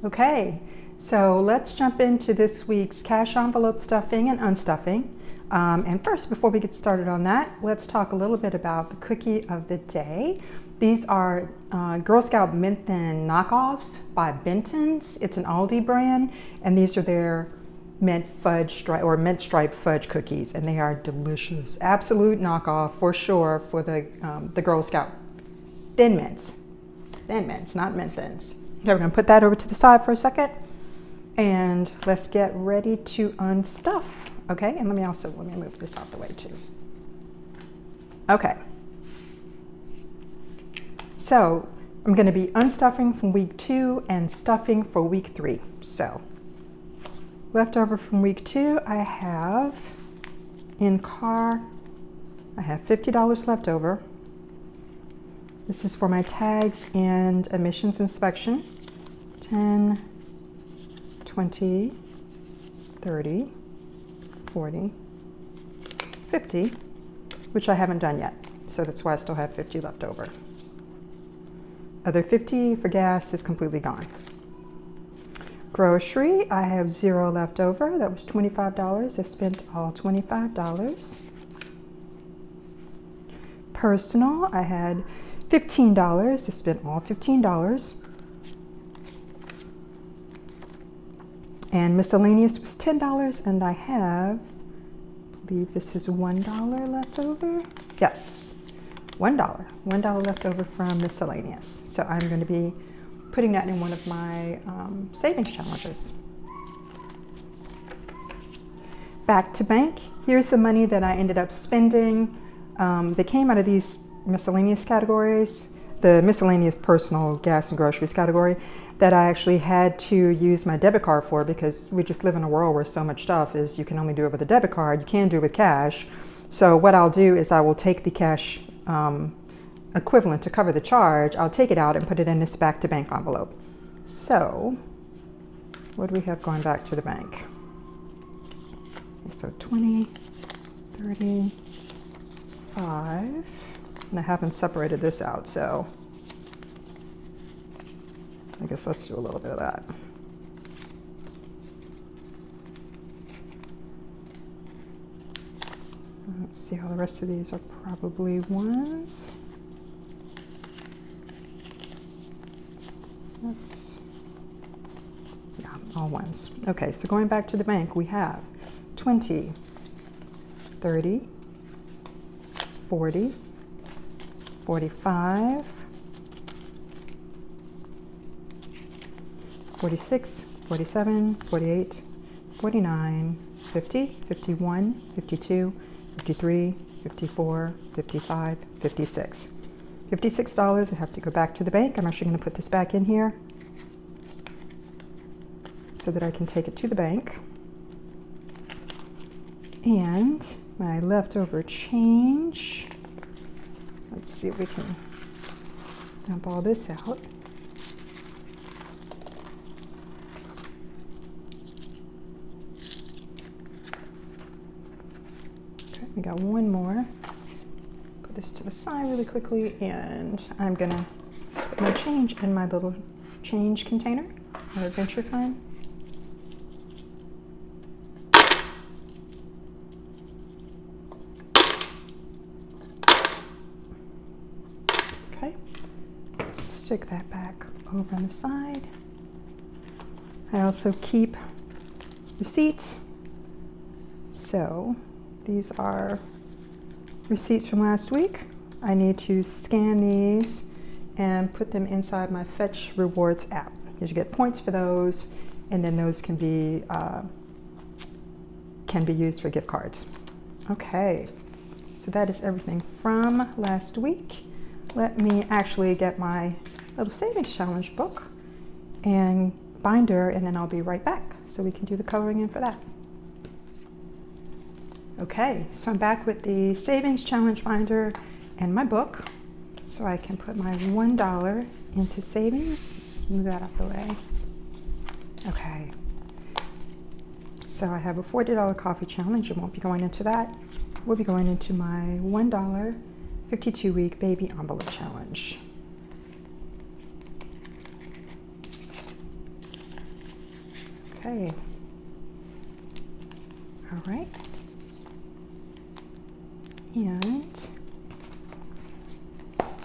Okay, so let's jump into this week's cash envelope stuffing and unstuffing. And first, before we get started on that, let's talk a little bit about the cookie of the day. These are Girl Scout Mint Thin knockoffs by Benton's. It's an Aldi brand, and these are their mint stripe fudge cookies, and they are delicious. Absolute knockoff for sure for the Girl Scout Thin Mints, not Mint Thins. Okay, we're gonna put that over to the side for a second, and let's get ready to unstuff. Okay, and let me move this out the way too. Okay, so I'm gonna be unstuffing from week 2 and stuffing for week 3. So leftover from week 2, I have in car, I have $50 left over. This is for my tags and emissions inspection. 10, 20, 30, 40, 50, which I haven't done yet. So that's why I still have 50 left over. Other 50 for gas is completely gone. Grocery, I have 0 left over. That was $25. I spent all $25. Personal, I had $15. I spent all $15. And miscellaneous was $10, and I have, I believe this is $1 left over. Yes, $1 left over from miscellaneous. So I'm going to be putting that in one of my savings challenges. Back to bank. Here's the money that I ended up spending. They came out of these miscellaneous categories, the miscellaneous personal gas and groceries category, that I actually had to use my debit card for, because we just live in a world where so much stuff is you can only do it with a debit card. You can't do it with cash. So what I'll do is I will take the cash equivalent to cover the charge. I'll take it out and put it in this back to bank envelope. So what do we have going back to the bank? Okay, so 20, 30, 5, and I haven't separated this out, so I guess let's do a little bit of that. Let's see how the rest of these are probably ones. Yes. Yeah, all ones. Okay, so going back to the bank, we have 20, 30, 40, 45, 46, 47, 48, 49, 50, 51, 52, 53, 54, 55, 56. $56. I have to go back to the bank. I'm actually going to put this back in here so that I can take it to the bank. And my leftover change, let's see if we can dump all this out. Okay, we got one more. Put this to the side really quickly, and I'm gonna put my change in my little change container, my Adventure Fund. Okay, let's stick that back over on the side. I also keep receipts. So these are receipts from last week. I need to scan these and put them inside my Fetch Rewards app, because you get points for those, and then those can be used for gift cards. Okay, so that is everything from last week. Let me actually get my little savings challenge book and binder, and then I'll be right back so we can do the coloring in for that. Okay, so I'm back with the savings challenge binder and my book, so I can put my $1 into savings. Let's move that out of the way. Okay, so I have a $40 coffee challenge. I won't be going into that. We'll be going into my $1 52-week baby envelope challenge. Okay. All right. And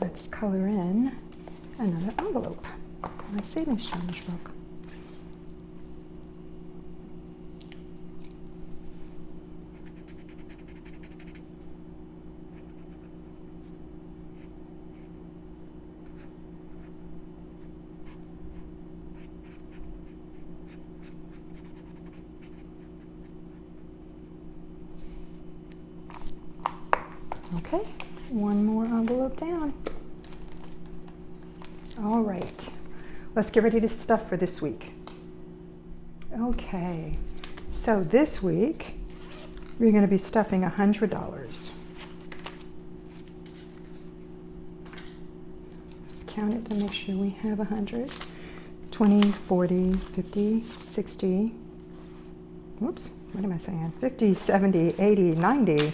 let's color in another envelope. My savings challenge book. Okay, one more envelope down. All right, let's get ready to stuff for this week. Okay, so this week we're going to be stuffing $100. Let's count it to make sure we have 100. 20, 40, 50, 60. Whoops, what am I saying? 50, 70, 80, 90.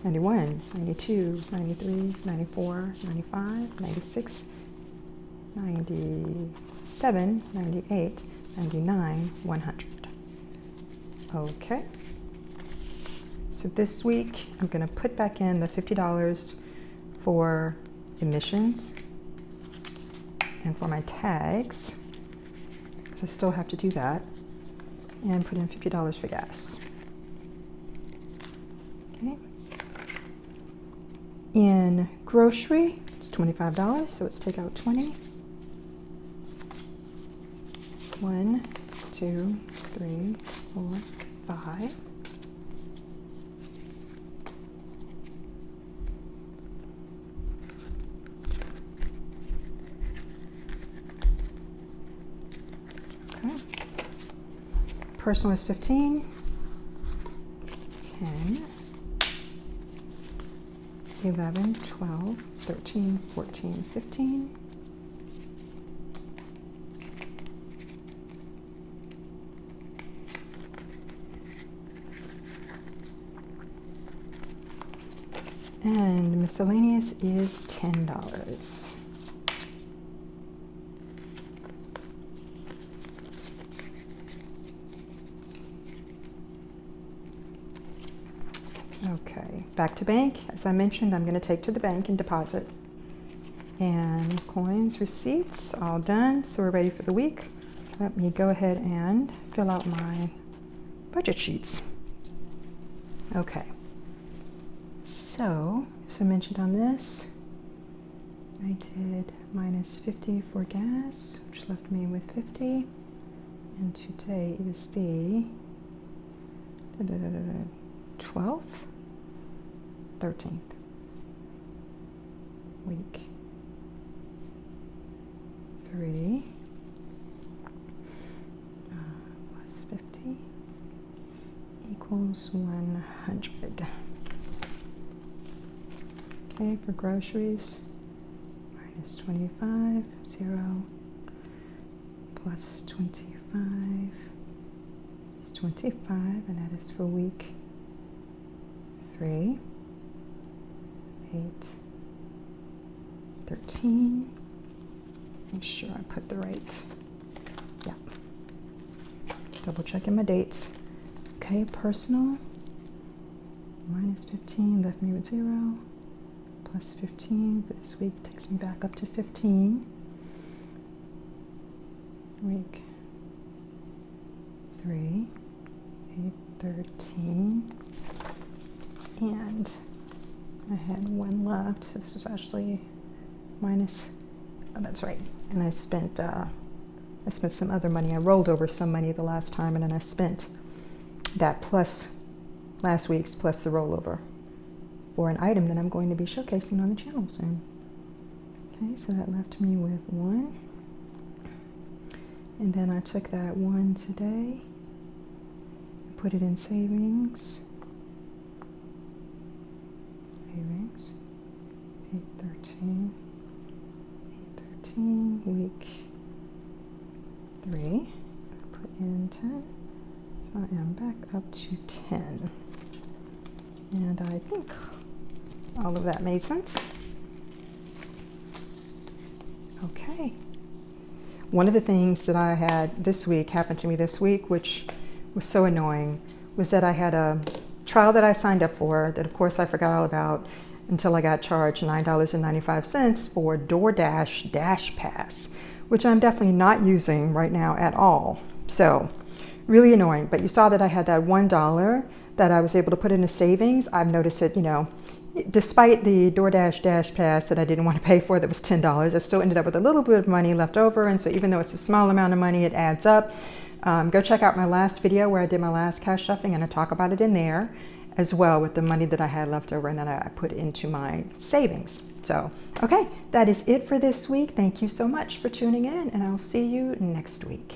91, 92, 93, 94, 95, 96, 97, 98, 99, 100. Okay. So this week I'm going to put back in the $50 for emissions and for my tags, because I still have to do that, and put in $50 for gas. Okay. In grocery, it's $25, so let's take out 20. 1, 2, 3, 4, 5. Okay. Personal is 15. 10. 11, 12, 13, 14, 15. And miscellaneous is $10. Okay, back to bank. As I mentioned, I'm going to take to the bank and deposit. And coins, receipts, all done. So we're ready for the week. Let me go ahead and fill out my budget sheets. Okay. So, as I mentioned on this, I did minus 50 for gas, which left me with 50. And today is the 12th, 13th week. 3 plus 50 equals 100. Okay, for groceries, minus 25, 0, plus 25 is 25, and that is for week 3, 8, 13. Make sure I put the right, yeah. Double checking my dates. Okay, personal, minus 15 left me with 0. Plus 15 for this week takes me back up to 15. Week 3, 8, 13. And I had one left. So this was actually minus, oh, that's right. And I spent some other money. I rolled over some money the last time, and then I spent that plus last week's plus the rollover for an item that I'm going to be showcasing on the channel soon. Okay, so that left me with 1. And then I took that 1 today, put it in savings. Savings, 813, 813, week 3, put in 10. So I am back up to 10. And I think all of that made sense. Okay. one of the things that I had this week, happened to me this week, which was so annoying, was that I had a trial that I signed up for that of course I forgot all about until I got charged $9.95 for DoorDash Dash Pass, which I'm definitely not using right now at all. So really annoying. But you saw that I had that $1 that I was able to put into savings. I've noticed it, you know, despite the DoorDash Dash Pass that I didn't want to pay for, that was $10, I still ended up with a little bit of money left over. And so even though it's a small amount of money, it adds up. Go check out my last video where I did my last cash stuffing, and I talk about it in there as well, with the money that I had left over and that I put into my savings. So, okay, that is it for this week. Thank you so much for tuning in, and I'll see you next week.